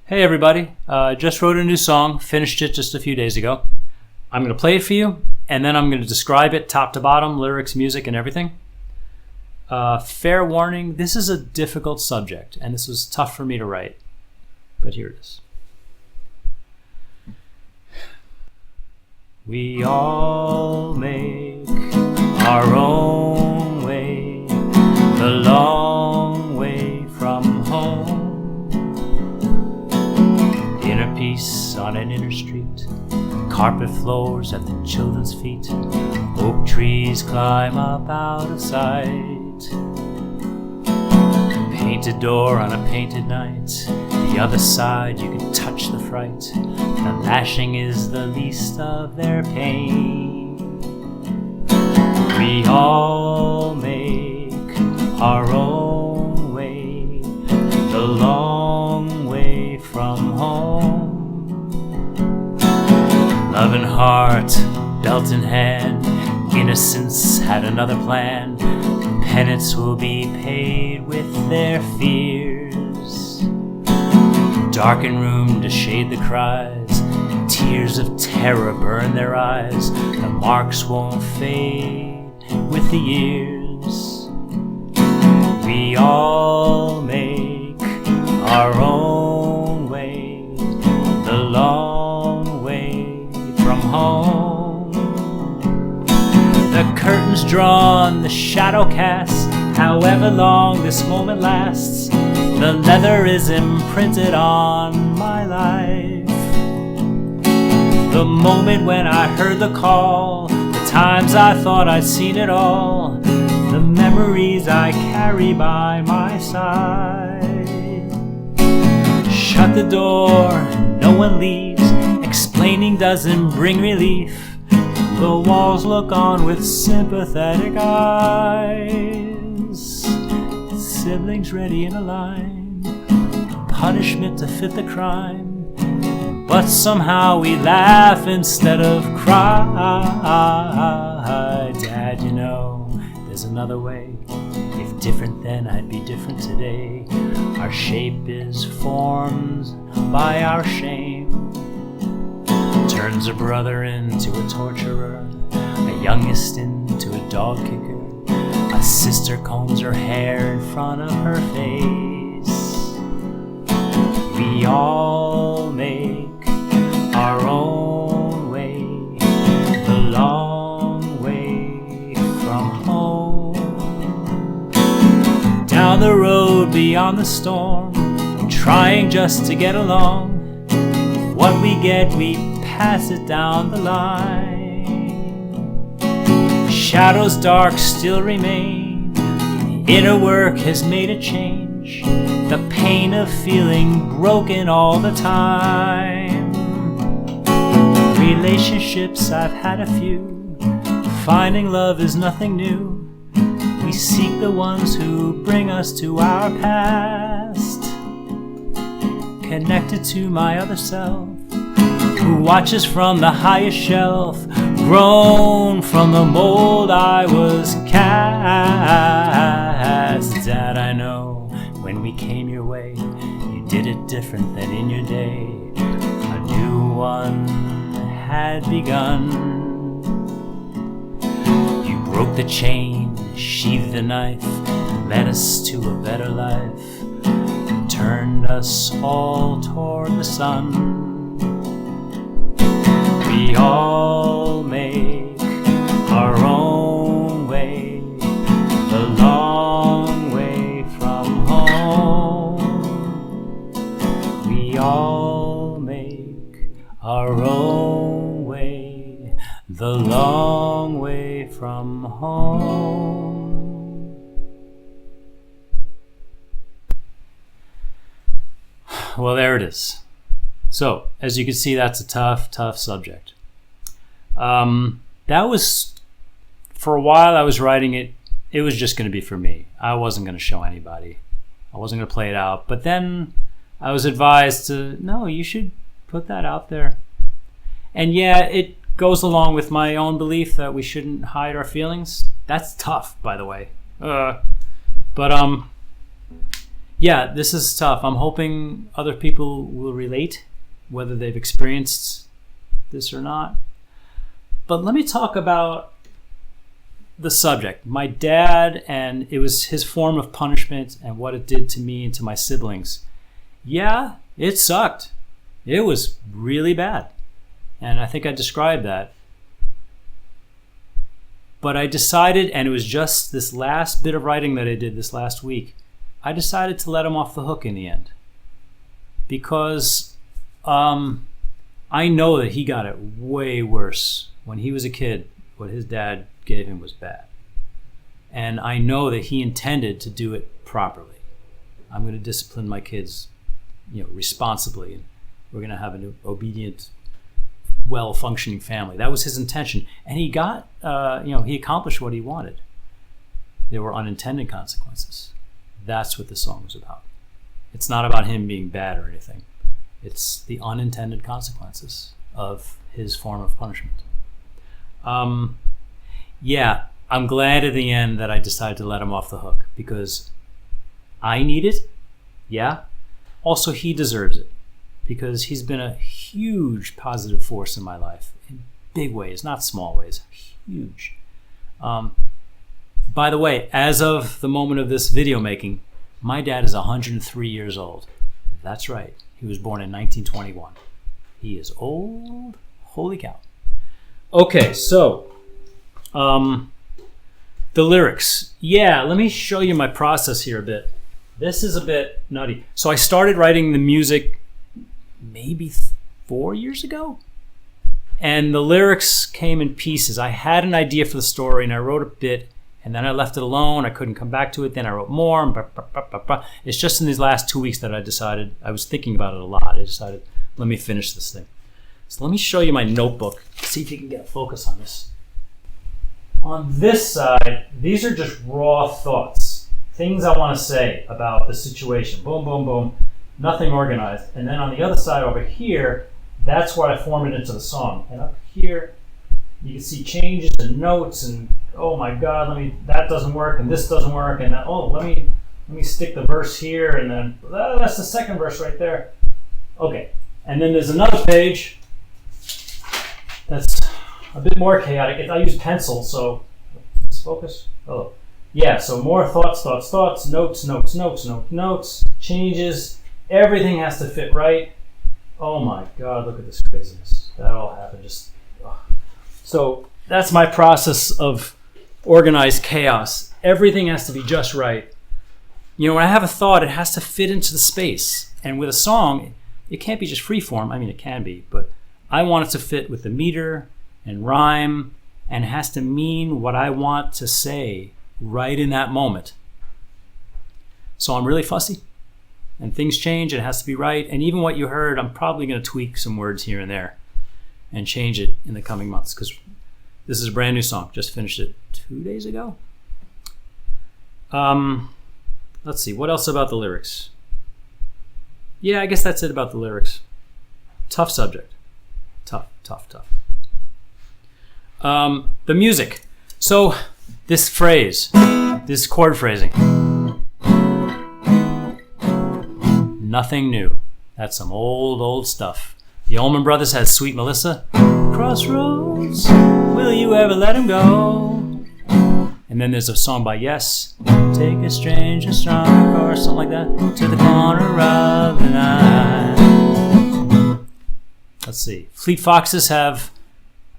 Hey everybody, just wrote a new song, finished it just a few days ago. I'm going to play it for you, and then I'm going to describe it top to bottom, lyrics, music, and everything. Fair warning, this is a difficult subject, and this was tough for me to write, but here it is. We all make our own way, the long way from home. Inner peace on an inner street, carpet floors at the children's feet, oak trees climb up out of sight. Painted door on a painted night, the other side you can touch the fright. The lashing is the least of their pain. We all make our own way, the long way from home. Love and heart, belt in hand, innocence had another plan. Penance will be paid with their fears. Darkened room to shade the cries, tears of terror burn their eyes. The marks won't fade with the years. We all make our own way, the long way from home. The curtains drawn, the shadow cast, however long this moment lasts. The leather is imprinted on my life. The moment when I heard the call, the times I thought I'd seen it all, the memories I carry by my side. Shut the door, no one leaves, explaining doesn't bring relief. The walls look on with sympathetic eyes. Siblings ready in a line, punishment to fit the crime. But somehow we laugh instead of cry. Dad, you know, there's another way. If different then, I'd be different today. Our shape is formed by our shame. Turns a brother into a torturer, a youngest into a dog kicker. A sister combs her hair in front of her face. We all make our own way, the long way from home. Down the road beyond the storm, trying just to get along. What we get, we pass it down the line. Shadows dark still remain. Inner work has made a change. The pain of feeling broken all the time. Relationships, I've had a few. Finding love is nothing new. We seek the ones who bring us to our past. Connected to my other self, who watches from the highest shelf, grown from the mold I was cast. Dad, I know when we came your way, you did it different than in your day. A new one had begun. You broke the chain, sheathed the knife, led us to a better life, turned us all toward the sun. We all make our own way, the long way from home. We all make our own way, the long way from home. Well, there it is. So, as you can see, that's a tough subject. That was, for a while I was writing it, it was just going to be for me. I wasn't going to show anybody. I wasn't going to play it out. But then I was advised to, no, you should put that out there. And yeah, it goes along with my own belief that we shouldn't hide our feelings. That's tough, by the way. But Yeah, this is tough. I'm hoping other people will relate, whether they've experienced this or not. But let me talk about the subject. My dad, and it was his form of punishment and what it did to me and to my siblings. Yeah, it sucked. It was really bad. And I think I described that. But I decided, and it was just this last bit of writing that I did this last week, I decided to let him off the hook in the end. Because I know that he got it way worse. When he was a kid, what his dad gave him was bad. And I know that he intended to do it properly. I'm going to discipline my kids, responsibly, and we're going to have an obedient, well-functioning family. That was his intention. And he got, he accomplished what he wanted. There were unintended consequences. That's what the song was about. It's not about him being bad or anything. It's the unintended consequences of his form of punishment. I'm glad at the end that I decided to let him off the hook because I need it. Yeah. Also, he deserves it because he's been a huge positive force in my life in big ways, not small ways, huge. By the way, as of the moment of this video making, my dad is 103 years old. That's right. He was born in 1921. He is old. Holy cow. Okay, so the lyrics. Yeah, let me show you my process here a bit. This is a bit nutty. So I started writing the music maybe 4 years ago. And the lyrics came in pieces. I had an idea for the story and I wrote a bit and then I left it alone. I couldn't come back to it. Then I wrote more. It's just in these last 2 weeks that I decided, I was thinking about it a lot. I decided, let me finish this thing. So let me show you my notebook. See if you can get a focus on this. On this side, these are just raw thoughts. Things I want to say about the situation. Boom, boom, boom. Nothing organized. And then on the other side over here, that's where I form it into the song. And up here, you can see changes and notes and, oh my God, that doesn't work and this doesn't work. And let me stick the verse here and then, that's the second verse right there. Okay. And then there's another page that's a bit more chaotic. I use pencil, so let's focus. Oh, yeah. So more thoughts, notes, changes. Everything has to fit right. Oh my God, look at this craziness. That all happened So that's my process of organized chaos. Everything has to be just right. When I have a thought, it has to fit into the space. And with a song, it can't be just free form. I mean, it can be, but I want it to fit with the meter and rhyme, and it has to mean what I want to say right in that moment. So I'm really fussy, and things change, and it has to be right. And even what you heard, I'm probably going to tweak some words here and there and change it in the coming months, because this is a brand new song. Just finished it 2 days ago. Let's see, what else about the lyrics? Yeah, I guess that's it about the lyrics. Tough subject. Tough. The music. So this phrase, this chord phrasing. Nothing new. That's some old stuff. The Allman Brothers had Sweet Melissa. Crossroads, will you ever let him go? And then there's a song by Yes. Take a strange and strong car, something like that, to the corner of the night. Let's see. Fleet Foxes have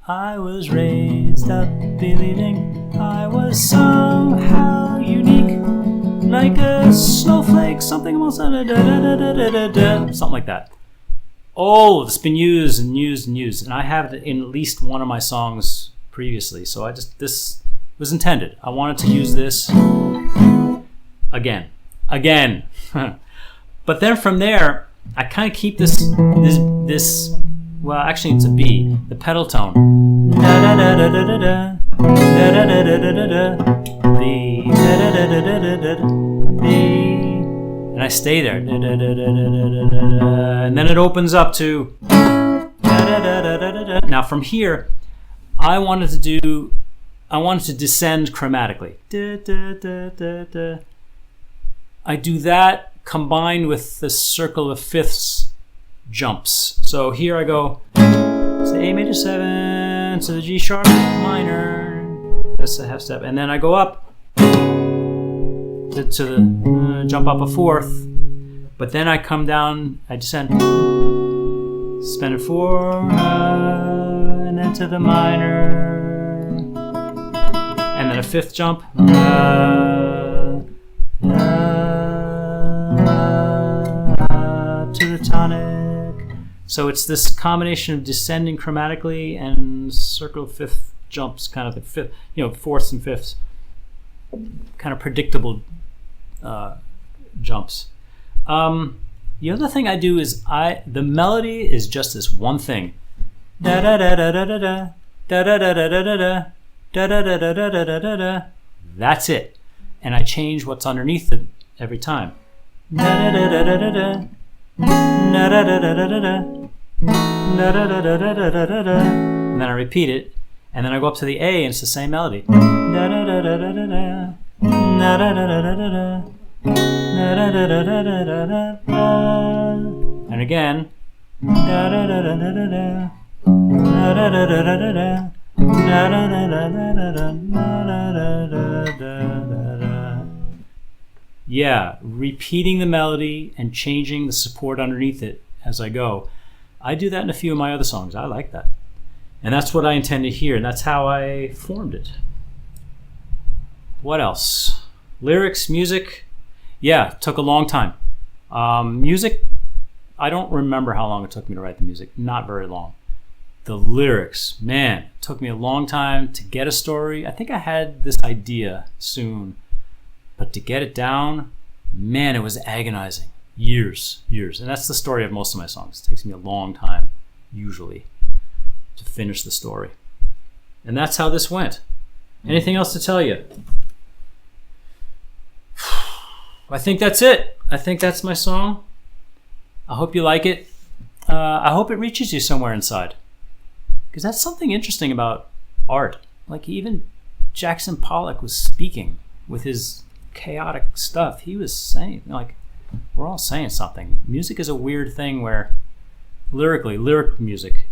I was raised up believing I was somehow unique, like a snowflake, something almost something like that. Oh, it's been used, and I have it in at least one of my songs previously. So this was intended. I wanted to use this again. But then from there, I kind of keep this. Well, actually, it's a B, the pedal tone. B, and I stay there. And then it opens up to. Now from here, I wanted to descend chromatically. I do that combined with this circle of fifths jumps. So here I go to the A major 7, to the G sharp minor. That's a half step. And then I go up to the jump up a fourth. But then I come down, I descend, suspended 4, and then to the minor, and then a fifth jump, to the tonic. So it's this combination of descending chromatically and circle of fifth jumps, kind of the fifth, fourths and fifths, kind of predictable jumps. The other thing I do is the melody is just this one thing. Da da da da da da da da da da da da da da da da da da da da. That's it, and I change what's underneath it every time. Da da da da da da da da da da da da da da da da da da. And then I repeat it, and then I go up to the A, and it's the same melody. Da da da da da da da da da da da da. And again, yeah, repeating the melody and changing the support underneath it as I go. I do that in a few of my other songs. I like that. And that's what I intend to hear, and that's how I formed it. What else? Lyrics, music. Yeah, it took a long time. Music, I don't remember how long it took me to write the music. Not very long. The lyrics, man, it took me a long time to get a story. I think I had this idea soon, but to get it down, man, it was agonizing. Years. And that's the story of most of my songs. It takes me a long time, usually, to finish the story. And that's how this went. Anything else to tell you? I think that's it. I think that's my song. I hope you like it. I hope it reaches you somewhere inside. Because that's something interesting about art. Like even Jackson Pollock was speaking with his chaotic stuff. He was saying, like, we're all saying something. Music is a weird thing where lyric music,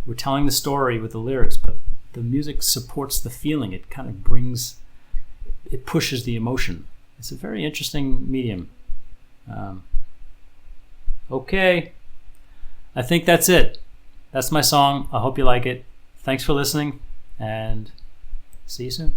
we're telling the story with the lyrics, but the music supports the feeling. It kind of it pushes the emotion. It's a very interesting medium. Okay. I think that's it. That's my song. I hope you like it. Thanks for listening, and see you soon.